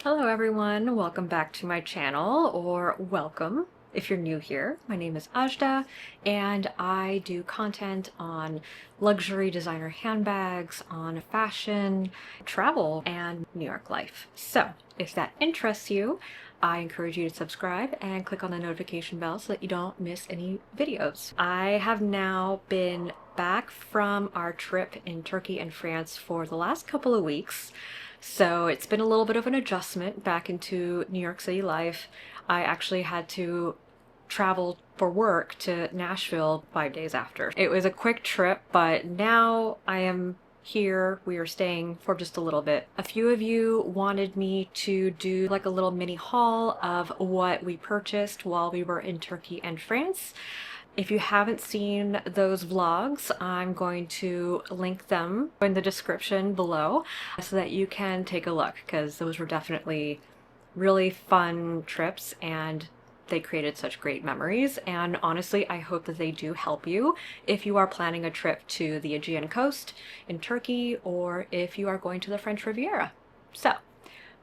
Hello everyone, welcome back to my channel, or welcome if you're new here. My name is Ajda and I do content on luxury designer handbags, on fashion, travel, and New York life. So if that interests you, I encourage you to subscribe and click on the notification bell so that you don't miss any videos. I have now been back from our trip in Turkey and France for the last couple of weeks. So it's been a little bit of an adjustment back into New York City life. I actually had to travel for work to Nashville 5 days after. It was a quick trip, but now I am here. We are staying for just a little bit. A few of you wanted me to do like a little mini haul of what we purchased while we were in Turkey and France. If you haven't seen those vlogs, I'm going to link them in the description below so that you can take a look, because those were definitely really fun trips and they created such great memories. And honestly, I hope that they do help you if you are planning a trip to the Aegean coast in Turkey, or if you are going to the French Riviera. So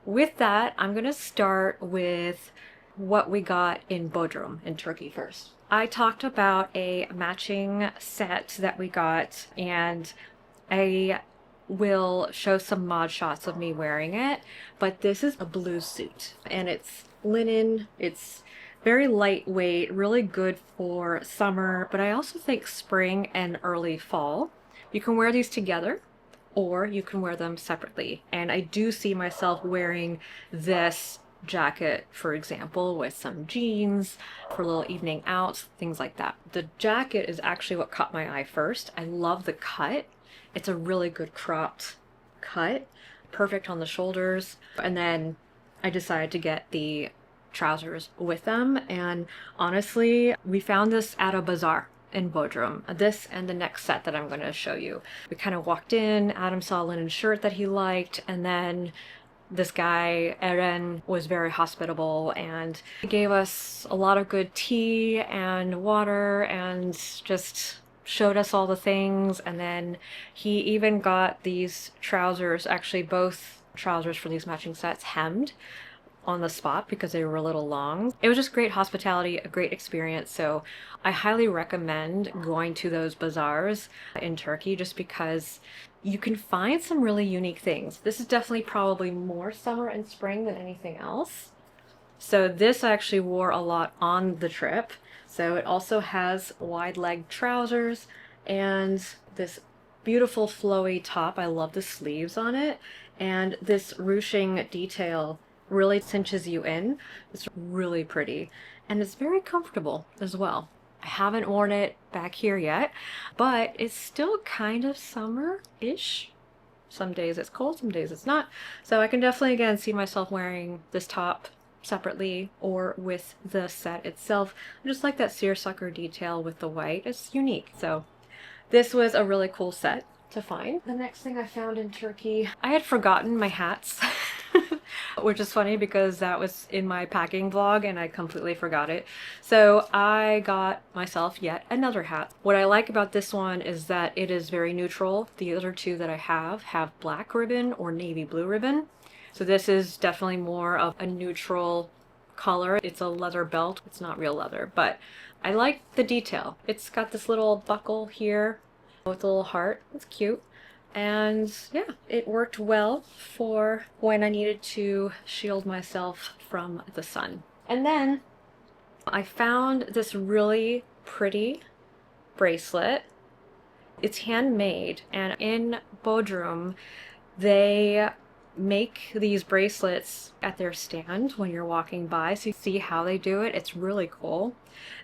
with that, I'm going to start with what we got in Bodrum in Turkey first. I talked about a matching set that we got, and I will show some mod shots of me wearing it, but this is a blue suit and it's linen. It's very lightweight, really good for summer, but I also think spring and early fall. You can wear these together or you can wear them separately, and I do see myself wearing this jacket, for example, with some jeans for a little evening out, things like that. The jacket is actually what caught my eye first. I love the cut. It's a really good cropped cut, perfect on the shoulders. And then I decided to get the trousers with them, and honestly, we found this at a bazaar in Bodrum. This and the next set that I'm going to show you. We kind of walked in, Adam saw a linen shirt that he liked, and then this guy, Eren, was very hospitable and he gave us a lot of good tea and water and just showed us all the things. And then he even got these trousers, actually both trousers for these matching sets, hemmed on the spot because they were a little long. It was just great hospitality, a great experience. So I highly recommend going to those bazaars in Turkey just because you can find some really unique things. This is definitely probably more summer and spring than anything else. So this I actually wore a lot on the trip. So it also has wide leg trousers and this beautiful flowy top. I love the sleeves on it. And this ruching detail really cinches you in. It's really pretty and it's very comfortable as well. I haven't worn it back here yet, but it's still kind of summer-ish. Some days it's cold, some days it's not. So I can definitely, again, see myself wearing this top separately or with the set itself. I just like that seersucker detail with the white. It's unique. So this was a really cool set to find. The next thing I found in Turkey, I had forgotten my hats. Which is funny because that was in my packing vlog and I completely forgot it. So I got myself yet another hat. What I like about this one is that it is very neutral. The other two that I have black ribbon or navy blue ribbon. So this is definitely more of a neutral color. It's a leather belt. It's not real leather, but I like the detail. It's got this little buckle here with a little heart. It's cute. And yeah, it worked well for when I needed to shield myself from the sun. And then I found this really pretty bracelet. It's handmade, and in Bodrum, they make these bracelets at their stand when you're walking by, so you see how they do it. It's really cool.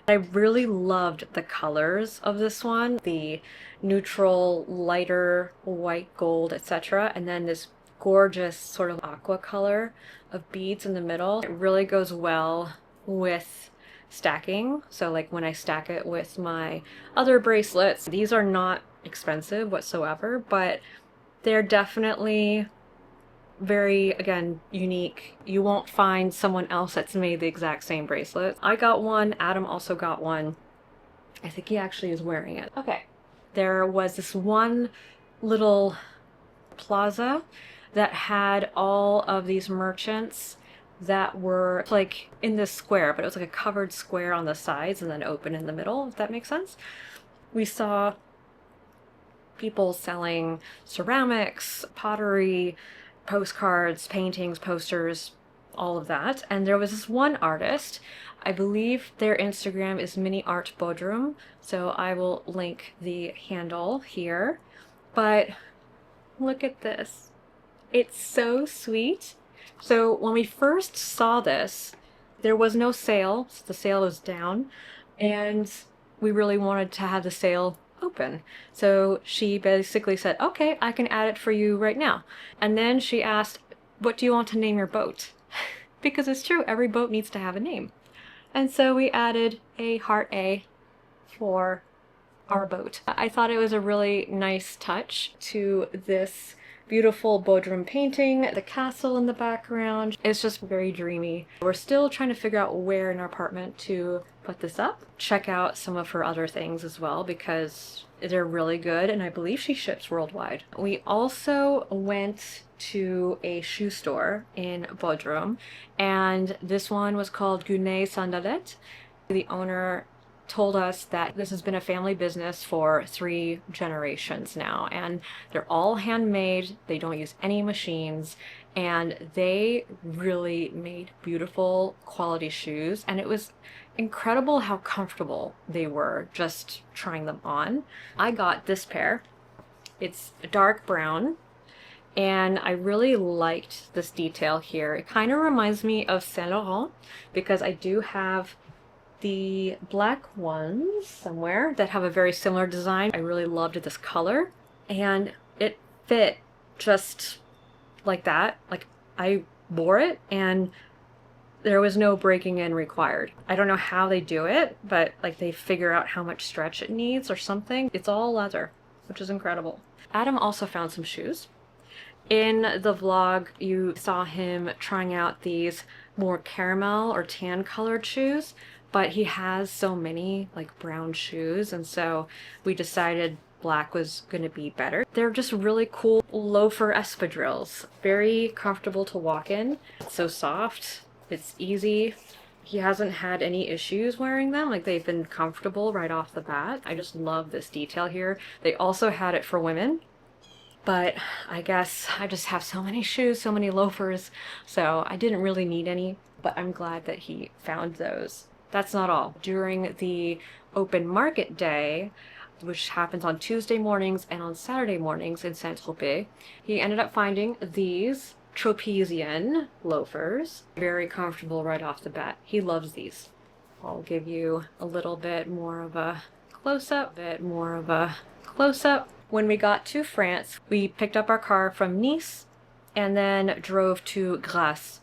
I really loved the colors of this one, the neutral, lighter white, gold, etc., and then this gorgeous sort of aqua color of beads in the middle. It really goes well with stacking. So like when I stack it with my other bracelets, these are not expensive whatsoever, but they're definitely very, again, unique. You won't find someone else that's made the exact same bracelet. I got one, Adam also got one. I think he actually is wearing it. Okay. There was this one little plaza that had all of these merchants that were like in this square, but it was like a covered square on the sides and then open in the middle, if that makes sense. We saw people selling ceramics, pottery, postcards, paintings, posters, all of that. And there was this one artist, I believe their Instagram is Mini Art Bodrum, so I will link the handle here. But look at this. It's so sweet. So when we first saw this, there was no sale, so the sale was down, and we really wanted to have the sale open. So she basically said, okay, I can add it for you right now. And then she asked, what do you want to name your boat? Because it's true, every boat needs to have a name. And so we added a heart A for our boat. I thought it was a really nice touch to this beautiful Bodrum painting. The castle in the background, it's just very dreamy. We're still trying to figure out where in our apartment to put this up. Check out some of her other things as well because they're really good, and I believe she ships worldwide. We also went to a shoe store in Bodrum, and this one was called Sandals. The owner told us that this has been a family business for 3 generations now, and they're all handmade. They don't use any machines, and they really made beautiful quality shoes, and it was incredible how comfortable they were just trying them on. I got this pair. It's dark brown, and I really liked this detail here. It kind of reminds me of Saint Laurent because I do have the black ones somewhere that have a very similar design. I really loved this color, and it fit just like that. Like, I wore it and there was no breaking in required. I don't know how they do it, but like they figure out how much stretch it needs or something. It's all leather, which is incredible. Adam also found some shoes. In the vlog, you saw him trying out these more caramel or tan colored shoes, but he has so many like brown shoes, and so we decided black was going to be better. They're just really cool loafer espadrilles. Very comfortable to walk in. It's so soft. It's easy. He hasn't had any issues wearing them. Like, they've been comfortable right off the bat. I just love this detail here. They also had it for women, but I guess I just have so many shoes, so many loafers, so I didn't really need any, but I'm glad that he found those. That's not all. During the open market day, which happens on Tuesday mornings and on Saturday mornings in Saint-Tropez, he ended up finding these Tropezian loafers. Very comfortable right off the bat. He loves these. I'll give you a little bit more of a close-up, When we got to France, we picked up our car from Nice and then drove to Grasse.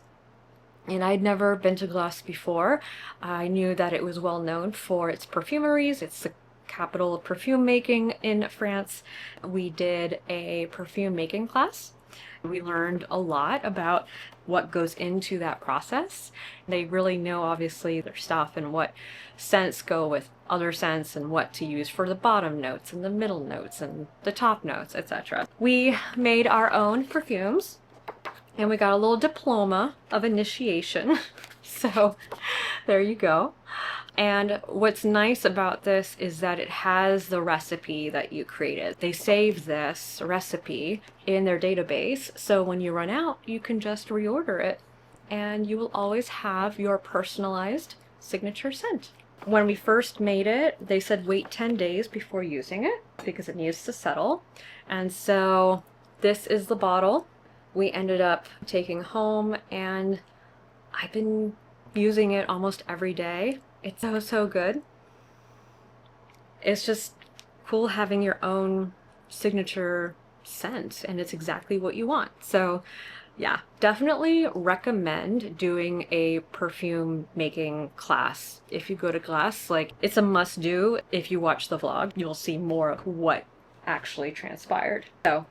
And I'd never been to Grasse before. I knew that it was well known for its perfumeries. It's the capital of perfume making in France. We did a perfume making class. We learned a lot about what goes into that process. They really know, obviously, their stuff and what scents go with other scents and what to use for the bottom notes and the middle notes and the top notes, etc. We made our own perfumes, and we got a little diploma of initiation. So there you go. And what's nice about this is that it has the recipe that you created. They save this recipe in their database, so when you run out, you can just reorder it, and you will always have your personalized signature scent. When we first made it, they said wait 10 days before using it because it needs to settle. And so this is the bottle we ended up taking home, and I've been using it almost every day. It's so good. It's just cool having your own signature scent, and it's exactly what you want. So yeah, definitely recommend doing a perfume making class if you go to Grasse. Like, it's a must do. If you watch the vlog, you'll see more of what actually transpired. So,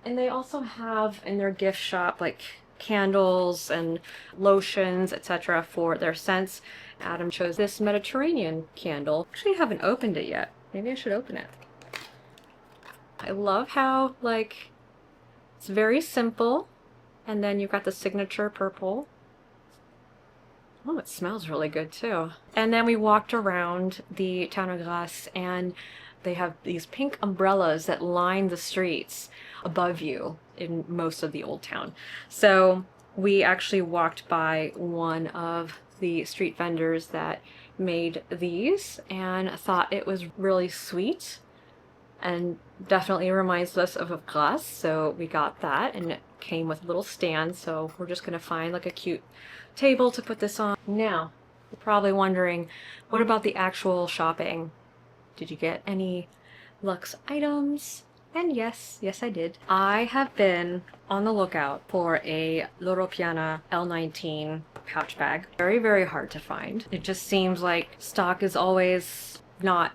and they also have in their gift shop like candles and lotions, etc. for their scents. Adam chose this Mediterranean candle. Actually, I haven't opened it yet. Maybe I should open it. I love how, like, It's very simple. And then you've got the signature purple. Oh, it smells really good too. And then we walked around the town of Grasse, and they have these pink umbrellas that line the streets above you in most of the old town. So we actually walked by one of the street vendors that made these and thought it was really sweet and definitely reminds us of Grasse. So we got that, and it came with a little stand. So we're just gonna find like a cute table to put this on. Now, you're probably wondering, what about the actual shopping? Did you get any luxe items? And yes, I did. I have been on the lookout for a Loro Piana L19 pouch bag. Very, very hard to find. It just seems like stock is always not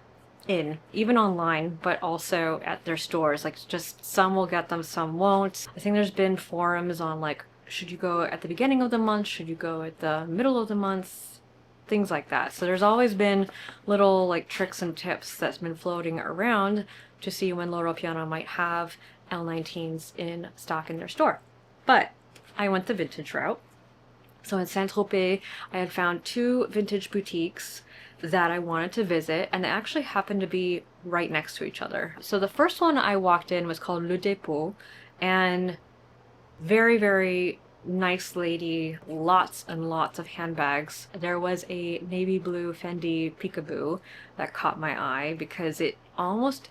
in, even online, but also at their stores. Like, just some will get them, some won't. I think there's been forums on like, should you go at the beginning of the month? Should you go at the middle of the month? Things like that. So there's always been little like tricks and tips that's been floating around to see when Loro Piana might have L19s in stock in their store. But I went the vintage route. So in Saint-Tropez, I had found 2 vintage boutiques that I wanted to visit, and they actually happened to be right next to each other. So the first one I walked in was called Le Dépôt, and very, very nice lady, lots and lots of handbags. There was a navy blue Fendi peekaboo that caught my eye because it almost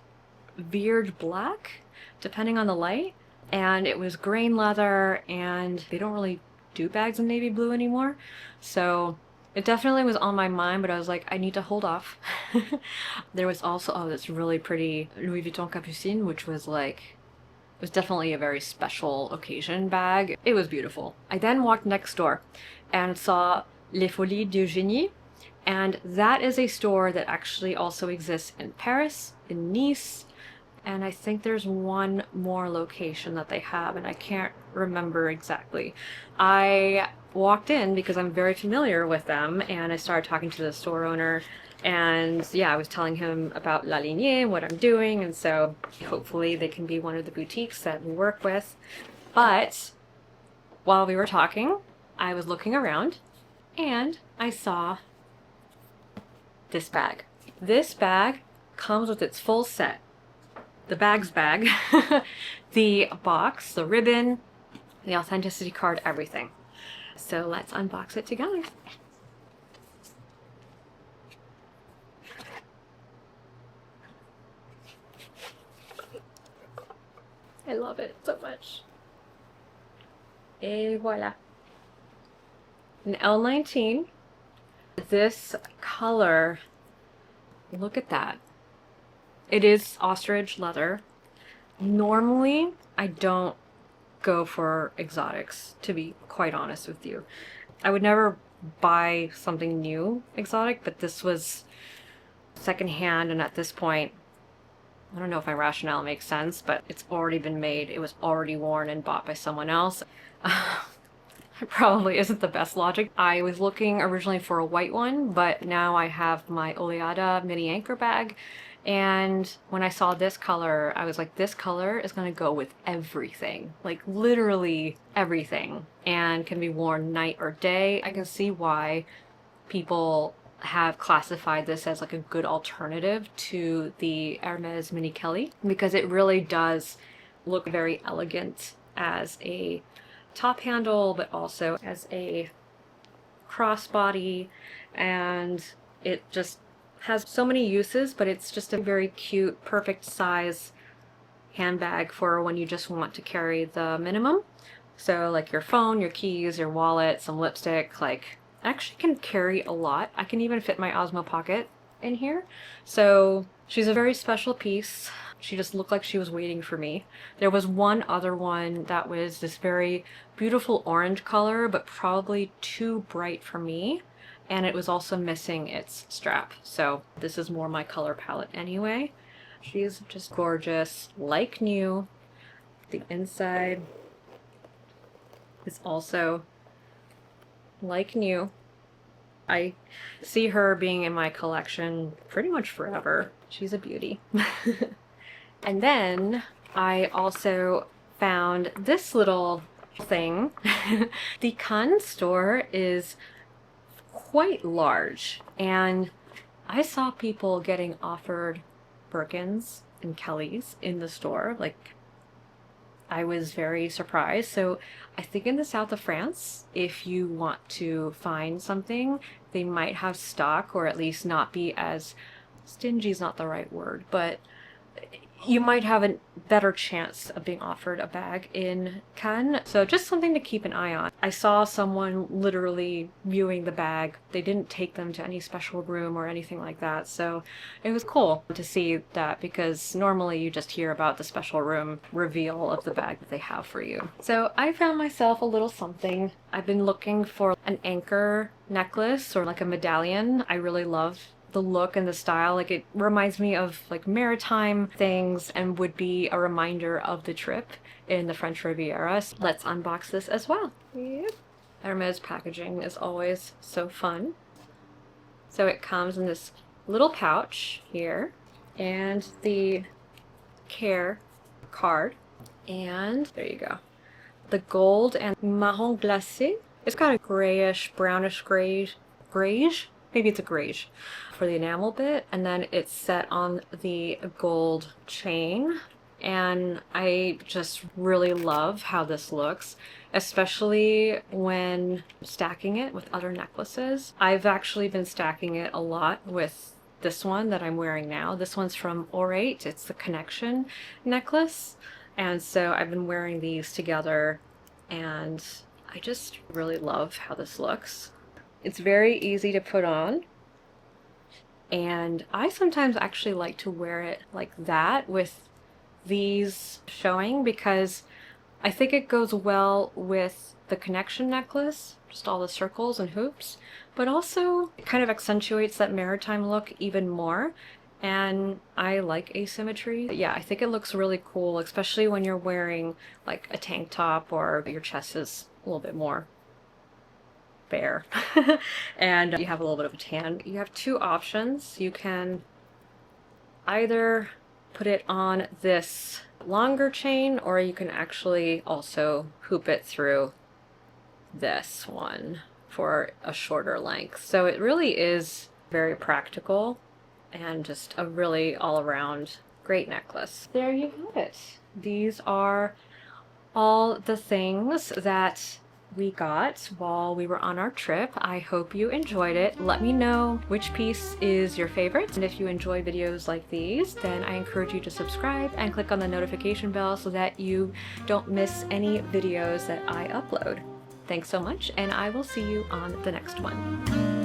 veered black depending on the light, and it was grain leather, and they don't really do bags in navy blue anymore, so it definitely was on my mind, but I was like, I need to hold off. There was also, oh, this really pretty Louis Vuitton Capucine, which was like, it was definitely a very special occasion bag. It was beautiful. I then walked next door and saw Les Folies d'Eugénie, and that is a store that actually also exists in Paris, in Nice, and I think there's one more location that they have, and I can't remember exactly. I walked in because I'm very familiar with them, and I started talking to the store owner, and yeah, I was telling him about La Lignée and what I'm doing, and so hopefully they can be one of the boutiques that we work with. But while we were talking, I was looking around and I saw this bag. This bag comes with its full set. The bag's bag, the box, the ribbon, the authenticity card, everything. So let's unbox it together. I love it so much. Et voila. An L19. This color, look at that. It is ostrich leather. Normally, I don't go for exotics, to be quite honest with you. I would never buy something new exotic, but this was secondhand, and at this point, I don't know if my rationale makes sense, but it's already been made. It was already worn and bought by someone else. It probably isn't the best logic. I was looking originally for a white one, but now I have my Oleada mini anchor bag. And when I saw this color, I was like, this color is gonna go with everything, like literally everything, and can be worn night or day. I can see why people have classified this as like a good alternative to the Hermès Mini Kelly, because it really does look very elegant as a top handle, but also as a crossbody, and it just has so many uses, but it's just a very cute, perfect size handbag for when you just want to carry the minimum. So like your phone, your keys, your wallet, some lipstick, like actually can carry a lot. I can even fit my Osmo Pocket in here. So she's a very special piece. She just looked like she was waiting for me. There was one other one that was this very beautiful orange color, but probably too bright for me. And it was also missing its strap. So this is more my color palette anyway. She's just gorgeous, like new. The inside is also like new. I see her being in my collection pretty much forever. She's a beauty. And then I also found this little thing. The Cannes store is quite large, and I saw people getting offered Birkins and Kellys in the store. Like, I was very surprised. So I think in the south of France, if you want to find something, they might have stock, or at least not be as stingy is not the right word, but you might have a better chance of being offered a bag in Cannes. So just something to keep an eye on. I saw someone literally viewing the bag. They didn't take them to any special room or anything like that. So it was cool to see that, because normally you just hear about the special room reveal of the bag that they have for you. So I found myself a little something. I've been looking for an anchor necklace or like a medallion. I really love the look and the style. Like, it reminds me of like maritime things and would be a reminder of the trip in the French Riviera. So let's unbox this as well. Yep. Hermès packaging is always so fun. So it comes in this little pouch here, and the care card, and there you go. The gold and marron glacé. It's got a grayish, brownish grayish, maybe it's a grayish for the enamel bit, and then it's set on the gold chain. And I just really love how this looks, especially when stacking it with other necklaces. I've actually been stacking it a lot with this one that I'm wearing now. This one's from Orate. It's the Connection necklace. And so I've been wearing these together, and I just really love how this looks. It's very easy to put on, and I sometimes actually like to wear it like that with these showing, because I think it goes well with the Connection necklace, just all the circles and hoops, but also it kind of accentuates that maritime look even more. And I like asymmetry. But yeah, I think it looks really cool, especially when you're wearing like a tank top or your chest is a little bit more bare and you have a little bit of a tan. You have two options. You can either put it on this longer chain, or you can actually also hoop it through this one for a shorter length. So it really is very practical and just a really all-around great necklace. There you have it. These are all the things that we got while we were on our trip. I hope you enjoyed it. Let me know which piece is your favorite. And if you enjoy videos like these, then I encourage you to subscribe and click on the notification bell so that you don't miss any videos that I upload. Thanks so much, and I will see you on the next one.